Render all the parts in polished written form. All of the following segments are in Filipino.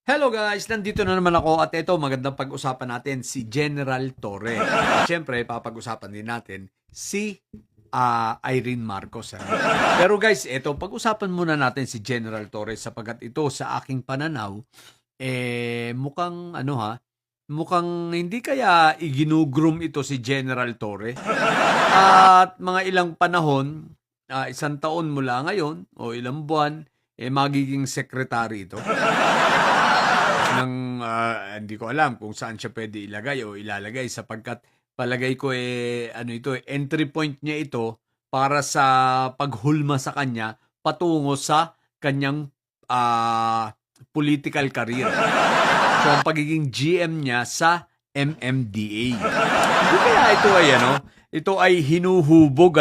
Hello guys! Nandito na naman ako at ito magandang pag-usapan natin si General Torre. At syempre, papag-usapan din natin si Irene Marcos. Pero guys, ito, pag-usapan muna natin si General Torre sapagkat ito sa aking pananaw, mukhang mukhang hindi kaya iginugroom ito si General Torre. At mga ilang panahon, isang taon mula ngayon o ilang buwan, magiging secretary ito ng hindi ko alam kung saan siya pwede ilagay o ilalagay sapagkat palagay ko entry point niya ito para sa paghulma sa kanya patungo sa kanyang political career. So ang pagiging GM niya sa MMDA. Hindi kaya ito ay hinuhubog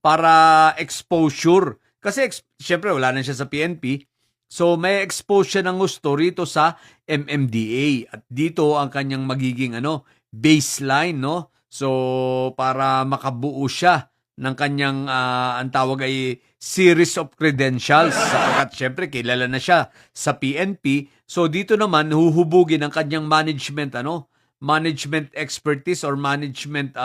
para exposure. Kasi syempre wala na siya sa PNP. So may expose siya ng gusto rito sa MMDA at dito ang kanyang magiging baseline, no? So para makabuo siya ng kanyang ang tawag ay series of credentials sapagkat syempre kilala na siya sa PNP. So dito naman huhubugin ang kanyang management expertise or management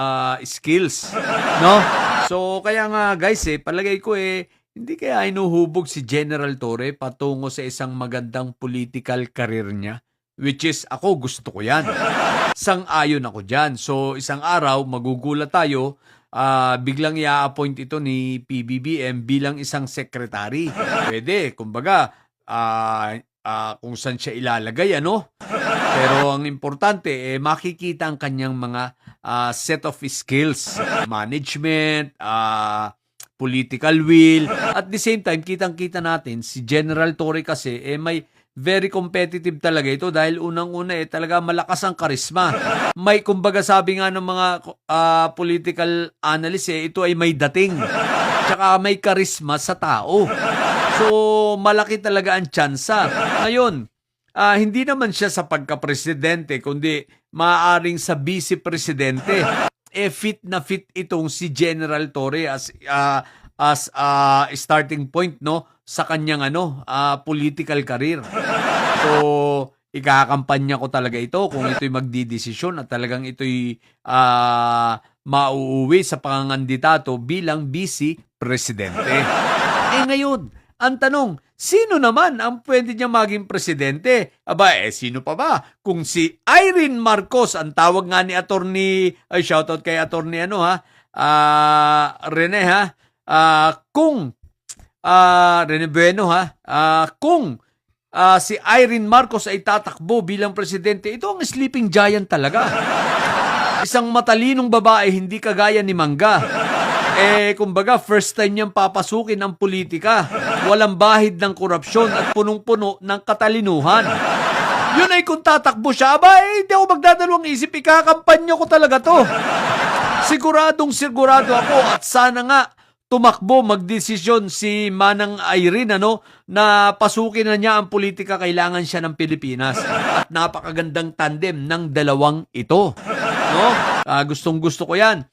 skills, no? So kaya nga guys palagay ko hindi kaya hinuhubog si General Torre patungo sa isang magandang political career niya? Which is, ako gusto ko yan. Sang-ayon ako dyan. So, isang araw, magugulat tayo, biglang i-appoint ito ni PBBM bilang isang secretary. Pwede, kumbaga, kung saan siya ilalagay, Pero ang importante, makikita ang kanyang mga set of skills, management, political will. At the same time, kitang-kita natin, si General Torre kasi, may very competitive talaga ito dahil unang-una talaga malakas ang karisma. May, kumbaga sabi nga ng mga political analyst, ito ay may dating. Tsaka may karisma sa tao. So, malaki talaga ang tsansa. Ngayon, hindi naman siya sa pagka-presidente, kundi maaaring sa vice-presidente. Fit na fit itong si General Torre as starting point sa kanyang political career. So ikakampanya ko talaga ito kung ito'y magdidesisyon at talagang ito'y mauuwi sa pangangandidato bilang vice presidente. Ngayon, ang tanong, sino naman ang pwede niya maging presidente? Sino pa ba? Kung si Irene Marcos, ang tawag nga ni attorney, shoutout kay attorney Rene kung Rene Bueno kung si Irene Marcos ay tatakbo bilang presidente, ito ang sleeping giant talaga. Isang matalinong babae, hindi kagaya ni Mangga. Kumbaga, first time niyang papasukin ang politika. Walang bahid ng korupsyon at punong-puno ng katalinuhan. Yun ay kung tatakbo siya, hindi ako magdadalawang isip, ikakampanya ko talaga to. Siguradong sigurado ako at sana nga tumakbo, magdesisyon si Manang Irene na pasukin na niya ang politika, kailangan siya ng Pilipinas. At napakagandang tandem ng dalawang ito. Gustong-gusto ko yan.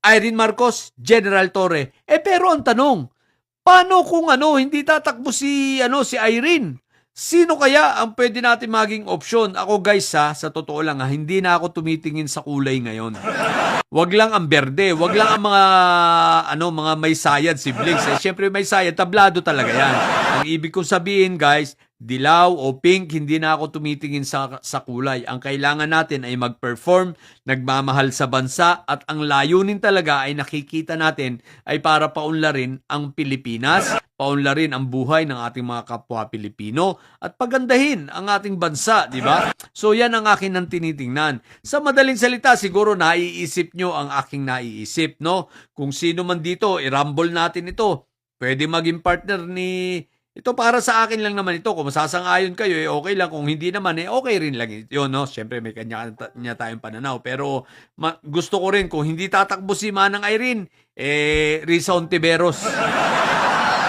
Irene Marcos, General Torre. Pero ang tanong, paano kung hindi tatakbo si Irene? Sino kaya ang pwede natin maging opsyon? Ako guys sa totoo lang hindi na ako tumitingin sa kulay ngayon. Wag lang ang berde, wag lang ang mga may sayad siblings. Syempre may sayad, tablado talaga yan. Ang ibig kong sabihin guys, dilaw o pink, hindi na ako tumitingin sa kulay. Ang kailangan natin ay mag-perform, nagmamahal sa bansa, at ang layunin talaga ay nakikita natin ay para paunlarin ang Pilipinas, paunlarin ang buhay ng ating mga kapwa Pilipino, at pagandahin ang ating bansa, di ba? So yan ang akin nang tinitingnan. Sa madaling salita, siguro naiisip nyo ang aking naiisip, Kung sino man dito, i-rumble natin ito. Pwede maging partner ni... Ito para sa akin lang naman ito. Kung masasang-ayon kayo, okay lang. Kung hindi naman, okay rin lang yun, Siyempre, may kanya tayong pananaw. Pero gusto ko rin, kung hindi tatakbo si Manang Irene, Risa Ontiveros.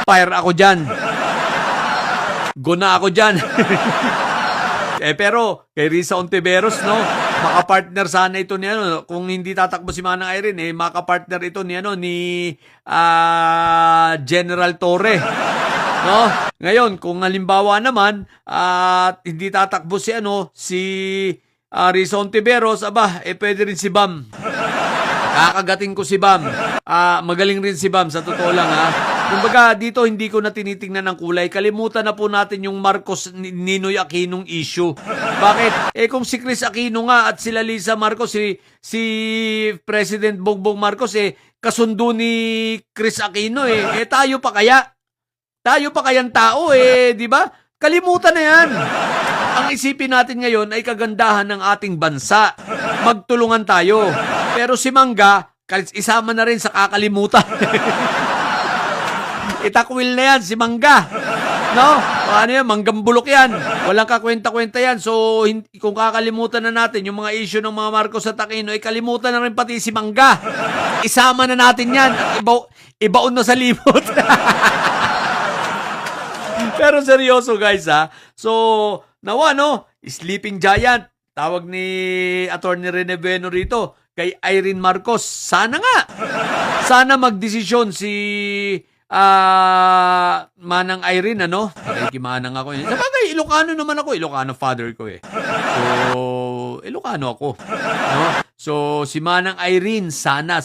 Fire ako dyan. Guna ako dyan. Pero, kay Risa Ontiveros, makapartner sana ito ni kung hindi tatakbo si Manang Irene, makapartner ito ni General Torre. No? Ngayon, kung halimbawa naman at hindi tatakbo si Risa Ontiveros, pwede rin si Bam. Kakagating ko si Bam. Magaling rin si Bam, sa totoo lang ha. Kumbaga, dito hindi ko na tinitingnan ng kulay. Kalimutan na po natin yung Marcos Ninoy Aquinong issue. Bakit? Kung si Chris Aquino nga at sila Lisa Marcos, si President Bongbong Marcos, kasundo ni Chris Aquino tayo pa kaya? Tayo pa kayang tao di ba? Kalimutan na yan. Ang isipin natin ngayon ay kagandahan ng ating bansa. Magtulungan tayo. Pero si Mangga, isama na rin sa kakalimutan. Itakwil na yan, si Mangga. No? Ano yan, manggambulok yan. Walang kakwenta-kwenta yan. So, kung kakalimutan na natin yung mga issue ng mga Marcos at Aquino, kalimutan na rin pati si Mangga. Isama na natin yan. At ibaon na sa limot. Pero seryoso guys So, nawa Sleeping Giant. Tawag ni Attorney Rene Bueno rito kay Irene Marcos. Sana magdesisyon si Manang Irene, Nakikimanang ako. Sabagay, Ilocano naman ako. Ilocano father ko So, Ilocano ako. No? So, si Manang Irene, sana.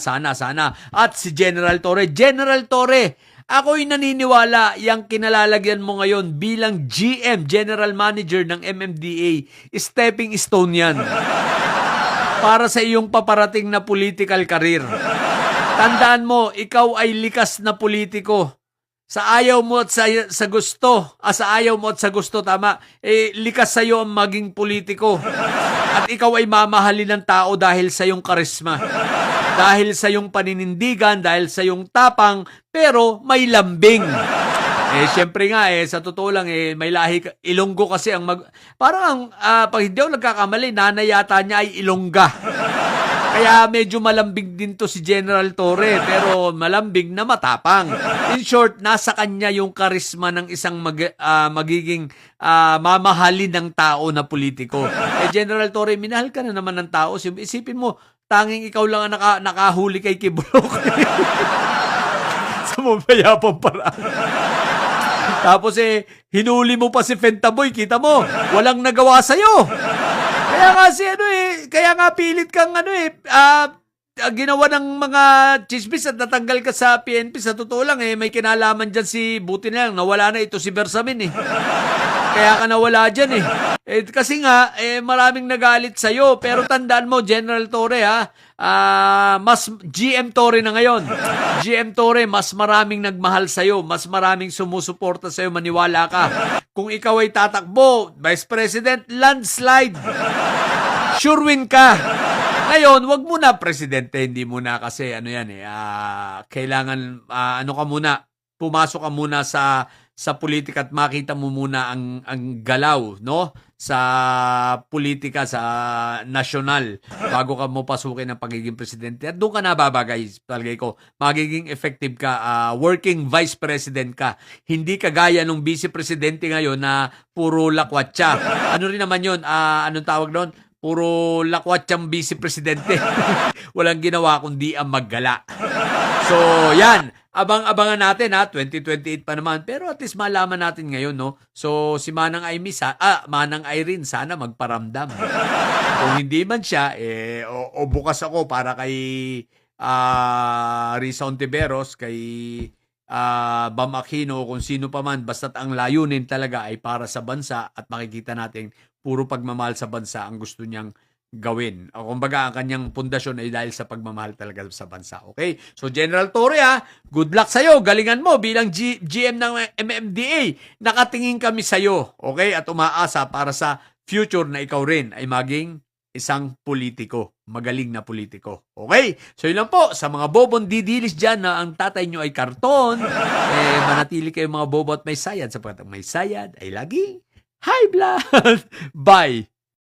At si General Torre, ako'y naniniwala yung kinalalagyan mo ngayon bilang GM, General Manager ng MMDA, stepping stone yan para sa iyong paparating na political career. Tandaan mo, ikaw ay likas na politiko. Sa ayaw mo at sa gusto, tama, likas sa'yo ang maging politiko. At ikaw ay mamahalin ng tao dahil sa iyong karisma. Dahil sa iyong paninindigan, dahil sa iyong tapang, pero may lambing. Siyempre nga, sa totoo lang, may lahi, Ilonggo kasi ang parang pag hindi ako nagkakamali, nanay yata niya ay Ilongga. Kaya medyo malambing din to si General Torre, pero malambing na matapang. In short, nasa kanya yung karisma ng isang magiging mamahalin ng tao na politiko. General Torre, minahal ka na naman ng tao. Isipin mo, tanging ikaw lang ang nakahuli kay Kibrok. Sa mabayapang paraan. Tapos hinuli mo pa si Fentaboy, kita mo, walang nagawa sa'yo. Kaya nga pilit kang ginawa ng mga chismis at natanggal ka sa PNP. Sa totoo lang may kinalaman dyan buti na lang, nawala na ito si Bersamin Kaya ka nawala dyan kasi nga, maraming nagalit sa'yo. Pero tandaan mo, General Torre mas GM Torre na ngayon. GM Torre, mas maraming nagmahal sa'yo. Mas maraming sumusuporta sa'yo. Maniwala ka. Kung ikaw ay tatakbo, Vice President, landslide. Sure win ka. Ngayon, wag muna presidente, hindi muna kasi kailangan ka muna, pumasok ka muna sa politika at makita mo muna ang galaw, sa politika sa nasyonal bago ka mo pasukin ng pagiging presidente. At doon ka nababagay, palagay ko, magiging effective ka, working vice president ka. Hindi kagaya nung vice presidente ngayon na puro lakwatsa. Ano rin naman yun? Anong tawag doon? Puro lakwatsang vice presidente. Walang ginawa kundi ang maggala. So, yan. Abang-abangan natin 2028 pa naman. Pero at least malaman natin ngayon, So, si Manang Irene, sana magparamdam. Kung hindi man siya, o bukas ako para kay Risa Ontiveros, kay Bam Aquino, kung sino pa man, basta't ang layunin talaga ay para sa bansa at makikita natin puro pagmamahal sa bansa ang gusto niyang gawin. O kumbaga, ang kanyang pundasyon ay dahil sa pagmamahal talaga sa bansa. Okay? So, General Torre, good luck sa'yo. Galingan mo bilang GM ng MMDA. Nakatingin kami sa'yo. Okay? At umaasa para sa future na ikaw rin ay maging isang politiko. Magaling na politiko. Okay? So, yun lang po. Sa mga bobong didilis dyan na ang tatay nyo ay karton, manatili kayo mga bobo at may sayad sapagkat ang may sayad ay laging high blood. Bye!